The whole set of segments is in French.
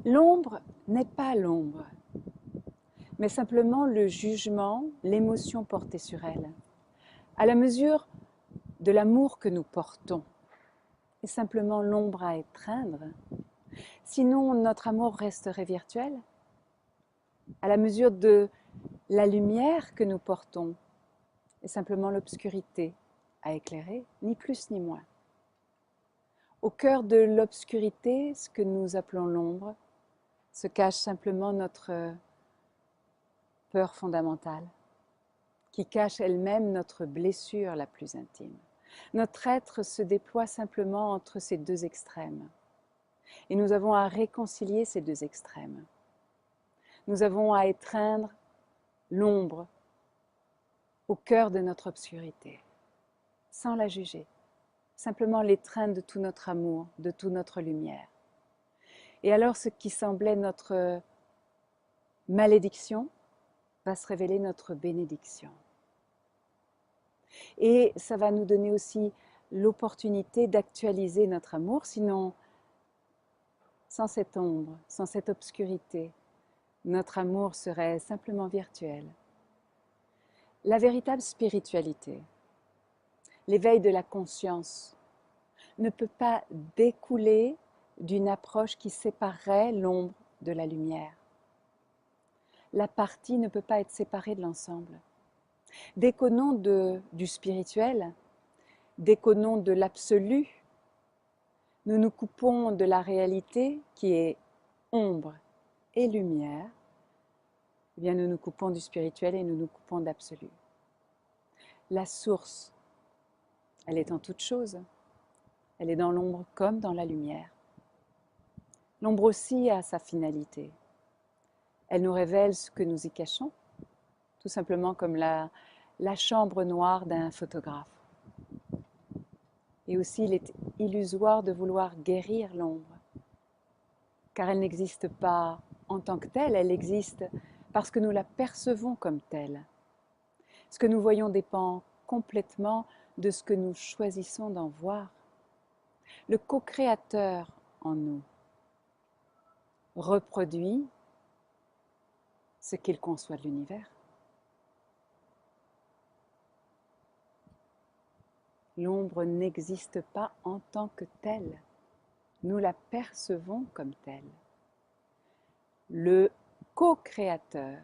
L'ombre n'est pas l'ombre, mais simplement le jugement, l'émotion portée sur elle, à la mesure de l'amour que nous portons, est simplement l'ombre à étreindre. Sinon, notre amour resterait virtuel, à la mesure de la lumière que nous portons, est simplement l'obscurité à éclairer, ni plus ni moins. Au cœur de l'obscurité, ce que nous appelons l'ombre, se cache simplement notre peur fondamentale, qui cache elle-même notre blessure la plus intime. Notre être se déploie simplement entre ces deux extrêmes. Et nous avons à réconcilier ces deux extrêmes. Nous avons à étreindre l'ombre au cœur de notre obscurité, sans la juger, simplement l'étreindre de tout notre amour, de toute notre lumière. Et alors ce qui semblait notre malédiction va se révéler notre bénédiction. Et ça va nous donner aussi l'opportunité d'actualiser notre amour, sinon, sans cette ombre, sans cette obscurité, notre amour serait simplement virtuel. La véritable spiritualité, l'éveil de la conscience, ne peut pas découler d'une approche qui séparerait l'ombre de la lumière. La partie ne peut pas être séparée de l'ensemble. Dès qu'au nom du spirituel, dès qu'au nom de l'absolu, nous nous coupons de la réalité qui est ombre et lumière, eh bien nous nous coupons du spirituel et nous nous coupons de l'absolu. La source, elle est en toute chose. Elle est dans l'ombre comme dans la lumière. L'ombre aussi a sa finalité. Elle nous révèle ce que nous y cachons, tout simplement comme la chambre noire d'un photographe. Et aussi, il est illusoire de vouloir guérir l'ombre, car elle n'existe pas en tant que telle, elle existe parce que nous la percevons comme telle. Ce que nous voyons dépend complètement de ce que nous choisissons d'en voir. Le co-créateur en nous reproduit ce qu'il conçoit de l'univers. L'ombre n'existe pas en tant que telle. Nous la percevons comme telle. Le co-créateur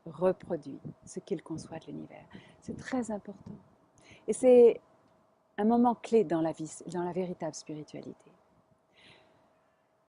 reproduit ce qu'il conçoit de l'univers. C'est très important. Et c'est un moment clé dans la vie, dans la véritable spiritualité.